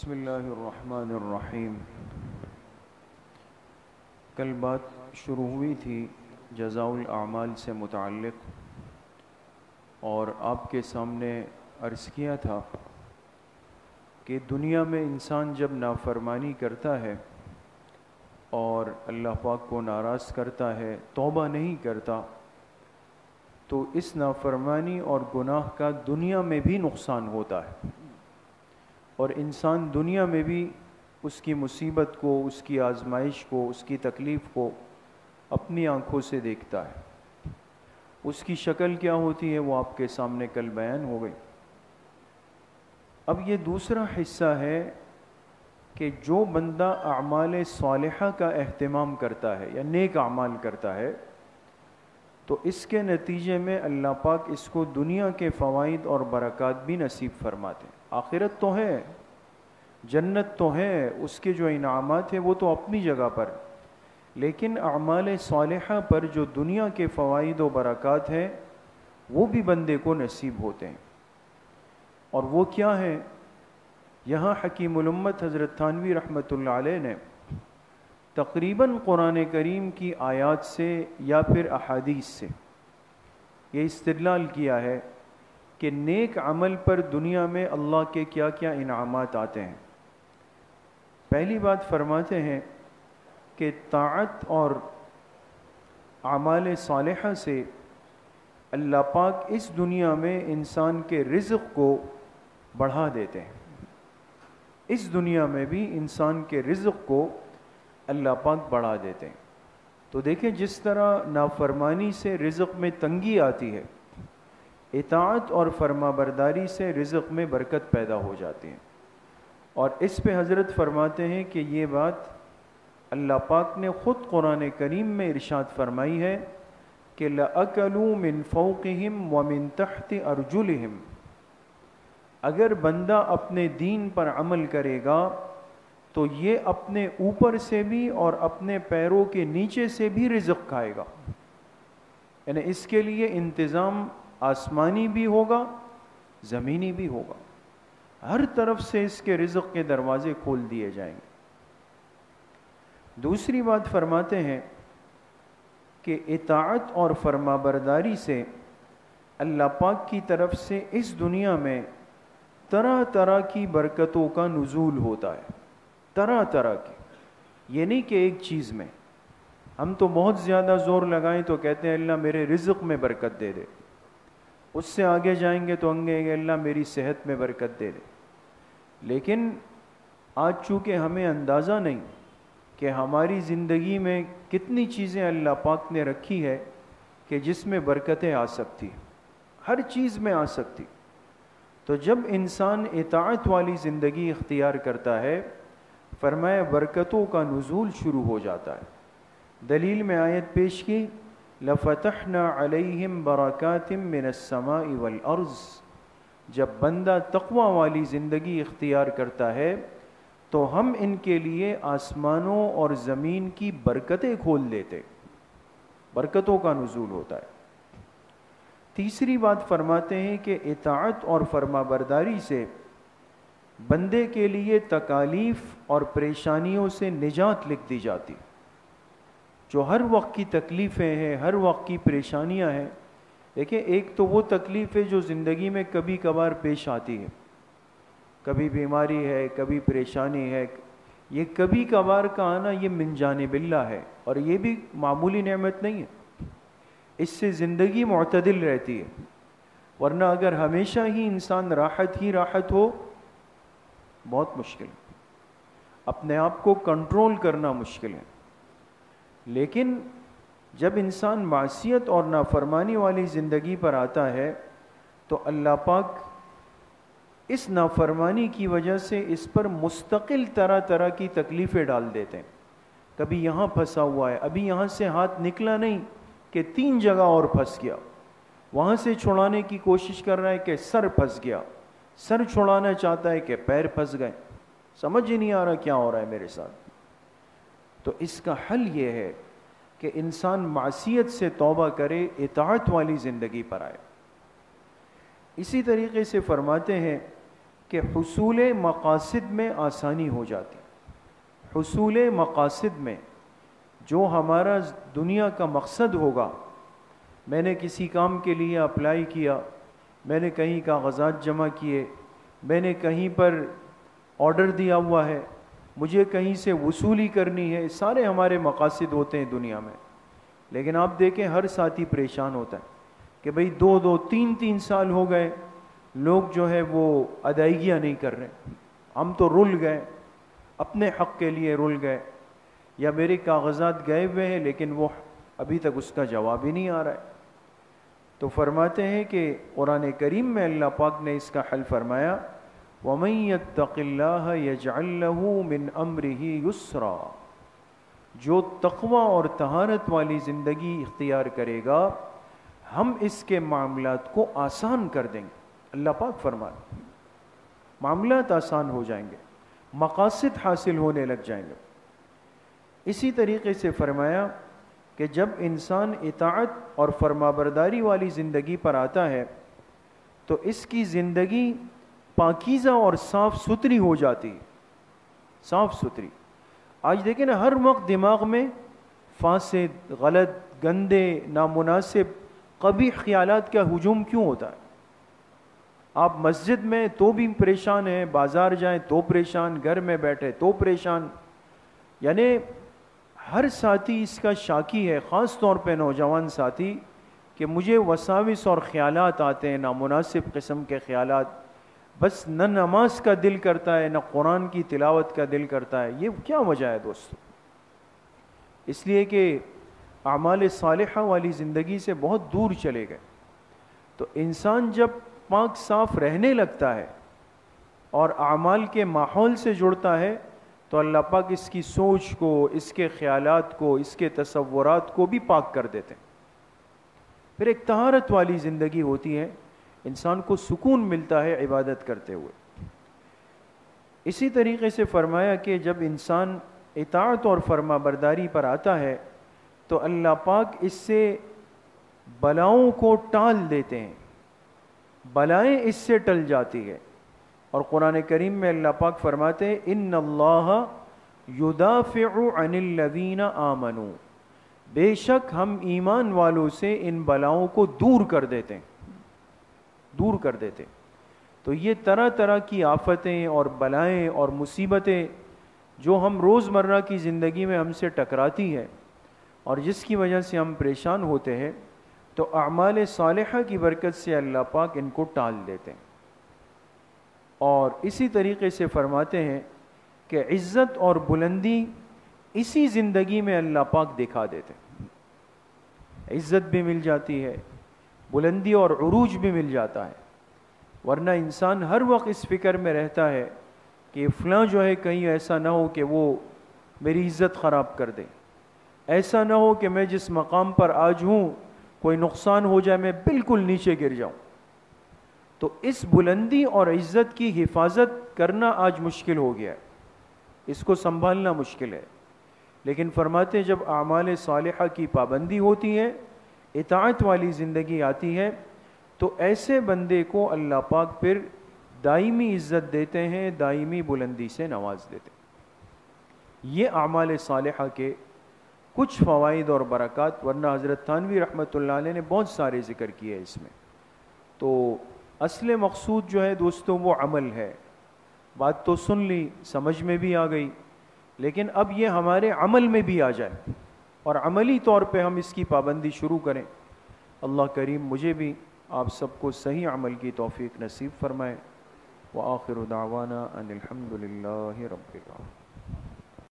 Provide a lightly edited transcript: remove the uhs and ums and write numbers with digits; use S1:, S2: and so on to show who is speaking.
S1: بسم اللہ الرحمن الرحیم۔ کل بات شروع ہوئی تھی جزاء الاعمال سے متعلق، اور آپ کے سامنے عرض کیا تھا کہ دنیا میں انسان جب نافرمانی کرتا ہے اور اللہ پاک کو ناراض کرتا ہے، توبہ نہیں کرتا، تو اس نافرمانی اور گناہ کا دنیا میں بھی نقصان ہوتا ہے، اور انسان دنیا میں بھی اس کی مصیبت کو، اس کی آزمائش کو، اس کی تکلیف کو اپنی آنکھوں سے دیکھتا ہے۔ اس کی شکل کیا ہوتی ہے وہ آپ کے سامنے کل بیان ہو گئی۔ اب یہ دوسرا حصہ ہے کہ جو بندہ اعمال صالحہ کا اہتمام کرتا ہے یا نیک اعمال کرتا ہے، تو اس کے نتیجے میں اللہ پاک اس کو دنیا کے فوائد اور برکات بھی نصیب فرماتے ہیں۔ آخرت تو ہے، جنت تو ہے، اس کے جو انعامات ہیں وہ تو اپنی جگہ پر، لیکن اعمال صالحہ پر جو دنیا کے فوائد و برکات ہیں وہ بھی بندے کو نصیب ہوتے ہیں۔ اور وہ کیا ہے؟ یہاں حکیم الامت حضرت تھانوی رحمۃ اللہ علیہ نے تقریباً قرآن کریم کی آیات سے یا پھر احادیث سے یہ استدلال کیا ہے کہ نیک عمل پر دنیا میں اللہ کے کیا کیا انعامات آتے ہیں۔ پہلی بات فرماتے ہیں کہ طاعت اور اعمال صالحہ سے اللہ پاک اس دنیا میں انسان کے رزق کو بڑھا دیتے ہیں۔ اس دنیا میں بھی انسان کے رزق کو اللہ پاک بڑھا دیتے ہیں۔ تو دیکھیں جس طرح نافرمانی سے رزق میں تنگی آتی ہے، اطاعت اور فرما برداری سے رزق میں برکت پیدا ہو جاتی ہے۔ اور اس پہ حضرت فرماتے ہیں کہ یہ بات اللہ پاک نے خود قرآن کریم میں ارشاد فرمائی ہے کہ لَأَكَلُوا مِن فَوْقِهِمْ وَمِن تَحْتِ أَرْجُلِهِمْ۔ اگر بندہ اپنے دین پر عمل کرے گا تو یہ اپنے اوپر سے بھی اور اپنے پیروں کے نیچے سے بھی رزق کھائے گا، یعنی اس کے لیے انتظام آسمانی بھی ہوگا، زمینی بھی ہوگا، ہر طرف سے اس کے رزق کے دروازے کھول دیے جائیں گے۔ دوسری بات فرماتے ہیں کہ اطاعت اور فرما برداری سے اللہ پاک کی طرف سے اس دنیا میں طرح طرح کی برکتوں کا نزول ہوتا ہے، طرح طرح کی، یہ نہیں کہ ایک چیز میں۔ ہم تو بہت زیادہ زور لگائیں تو کہتے ہیں اللہ میرے رزق میں برکت دے دے، اس سے آگے جائیں گے تو اللہ میری صحت میں برکت دے دے۔ لیکن آج چونکہ ہمیں اندازہ نہیں کہ ہماری زندگی میں کتنی چیزیں اللہ پاک نے رکھی ہے کہ جس میں برکتیں آ سکتی، ہر چیز میں آ سکتی، تو جب انسان اطاعت والی زندگی اختیار کرتا ہے، فرمایا برکتوں کا نزول شروع ہو جاتا ہے۔ دلیل میں آیت پیش کی لَفَتَحْنَا عَلَيْهِمْ بَرَكَاتٍ مِّنَ السَّمَاءِ وَالْأَرْضِ۔ جب بندہ تقوی والی زندگی اختیار کرتا ہے تو ہم ان کے لیے آسمانوں اور زمین کی برکتیں کھول دیتے، برکتوں کا نزول ہوتا ہے۔ تیسری بات فرماتے ہیں کہ اطاعت اور فرما برداری سے بندے کے لیے تکالیف اور پریشانیوں سے نجات لکھ دی جاتی۔ جو ہر وقت کی تکلیفیں ہیں، ہر وقت کی پریشانیاں ہیں، دیکھیں ایک تو وہ تکلیف ہے جو زندگی میں کبھی کبھار پیش آتی ہے، کبھی بیماری ہے، کبھی پریشانی ہے، یہ کبھی کبھار کا آنا یہ من جانب اللہ ہے، اور یہ بھی معمولی نعمت نہیں ہے، اس سے زندگی معتدل رہتی ہے۔ ورنہ اگر ہمیشہ ہی انسان راحت ہی راحت ہو، بہت مشکل ہے، اپنے آپ کو کنٹرول کرنا مشکل ہے۔ لیکن جب انسان معصیت اور نافرمانی والی زندگی پر آتا ہے تو اللہ پاک اس نافرمانی کی وجہ سے اس پر مستقل طرح طرح کی تکلیفیں ڈال دیتے ہیں۔ کبھی یہاں پھنسا ہوا ہے، ابھی یہاں سے ہاتھ نکلا نہیں کہ 3 جگہ اور پھنس گیا، وہاں سے چھڑانے کی کوشش کر رہا ہے کہ سر پھنس گیا، سر چھڑانا چاہتا ہے کہ پیر پھنس گئے، سمجھ ہی نہیں آ رہا کیا ہو رہا ہے میرے ساتھ۔ تو اس کا حل یہ ہے کہ انسان معصیت سے توبہ کرے، اطاعت والی زندگی پر آئے۔ اسی طریقے سے فرماتے ہیں کہ حصول مقاصد میں آسانی ہو جاتی. حصول مقاصد میں جو ہمارا دنیا کا مقصد ہوگا، میں نے کسی کام کے لیے اپلائی کیا، میں نے کہیں کاغذات جمع کیے، میں نے کہیں پر آرڈر دیا ہوا ہے، مجھے کہیں سے وصولی کرنی ہے، سارے ہمارے مقاصد ہوتے ہیں دنیا میں. لیکن آپ دیکھیں ہر ساتھی پریشان ہوتا ہے کہ بھئی 2-3 سال ہو گئے، لوگ جو ہے وہ ادائیگیاں نہیں کر رہے، ہم تو رل گئے، اپنے حق کے لیے رل گئے، یا میرے کاغذات گئے ہوئے ہیں لیکن وہ ابھی تک اس کا جواب ہی نہیں آ رہا ہے. تو فرماتے ہیں کہ قرآن کریم میں اللہ پاک نے اس کا حل فرمایا، وَمَن يَتَّقِ اللَّهَ يَجْعَل لَّهُ مِنْ أَمْرِهِ يُسْرًا. جو تقوی اور طہارت والی زندگی اختیار کرے گا ہم اس کے معاملات کو آسان کر دیں گے. اللہ پاک فرماتے معاملات آسان ہو جائیں گے، مقاصد حاصل ہونے لگ جائیں گے. اسی طریقے سے فرمایا کہ جب انسان اطاعت اور فرمانبرداری والی زندگی پر آتا ہے تو اس کی زندگی پاکیزہ اور صاف ستھری ہو جاتی ہے. صاف ستھری. آج دیکھیں نا، ہر وقت دماغ میں فاسد، غلط، گندے، نامناسب، قبیح خیالات کا ہجوم کیوں ہوتا ہے؟ آپ مسجد میں تو بھی پریشان ہیں، بازار جائیں تو پریشان، گھر میں بیٹھے تو پریشان. یعنی ہر ساتھی اس کا شاکی ہے، خاص طور پہ نوجوان ساتھی، کہ مجھے وساوس اور خیالات آتے ہیں، نامناسب قسم کے خیالات. بس نہ نماز کا دل کرتا ہے، نہ قرآن کی تلاوت کا دل کرتا ہے. یہ کیا وجہ ہے دوستو؟ اس لیے کہ اعمال صالحہ والی زندگی سے بہت دور چلے گئے. تو انسان جب پاک صاف رہنے لگتا ہے اور اعمال کے ماحول سے جڑتا ہے تو اللہ پاک اس کی سوچ کو، اس کے خیالات کو، اس کے تصورات کو بھی پاک کر دیتے ہیں. پھر ایک طہارت والی زندگی ہوتی ہے، انسان کو سکون ملتا ہے عبادت کرتے ہوئے. اسی طریقے سے فرمایا کہ جب انسان اطاعت اور فرما برداری پر آتا ہے تو اللہ پاک اس سے بلاؤں کو ٹال دیتے ہیں، بلائیں اس سے ٹل جاتی ہے. اور قرآن کریم میں اللہ پاک فرماتے ہیں ان اللہ یدافع عن الذین آمنوا، بے شک ہم ایمان والوں سے ان بلاؤں کو دور کر دیتے ہیں، دور کر دیتے. تو یہ طرح طرح کی آفتیں اور بلائیں اور مصیبتیں جو ہم روزمرہ کی زندگی میں ہم سے ٹکراتی ہے اور جس کی وجہ سے ہم پریشان ہوتے ہیں، تو اعمال صالحہ کی برکت سے اللہ پاک ان کو ٹال دیتے ہیں. اور اسی طریقے سے فرماتے ہیں کہ عزت اور بلندی اسی زندگی میں اللہ پاک دکھا دیتے ہیں. عزت بھی مل جاتی ہے، بلندی اور عروج بھی مل جاتا ہے. ورنہ انسان ہر وقت اس فکر میں رہتا ہے کہ فلاں جو ہے کہیں ایسا نہ ہو کہ وہ میری عزت خراب کر دے، ایسا نہ ہو کہ میں جس مقام پر آج ہوں کوئی نقصان ہو جائے، میں بالکل نیچے گر جاؤں. تو اس بلندی اور عزت کی حفاظت کرنا آج مشکل ہو گیا ہے، اس کو سنبھالنا مشکل ہے. لیکن فرماتے ہیں جب اعمال صالحہ کی پابندی ہوتی ہے، اطاعت والی زندگی آتی ہے، تو ایسے بندے کو اللہ پاک پھر دائمی عزت دیتے ہیں، دائمی بلندی سے نواز دیتے ہیں. یہ اعمال صالحہ کے کچھ فوائد اور برکات، ورنہ حضرت تھانوی رحمۃ اللہ علیہ نے بہت سارے ذکر کیے اس میں. تو اصل مقصود جو ہے دوستوں وہ عمل ہے. بات تو سن لی، سمجھ میں بھی آ گئی، لیکن اب یہ ہمارے عمل میں بھی آ جائے اور عملی طور پہ ہم اس کی پابندی شروع کریں. اللہ کریم مجھے بھی آپ سب کو صحیح عمل کی توفیق نصیب فرمائے. وآخر دعوانا ان الحمد للہ رب العالمین.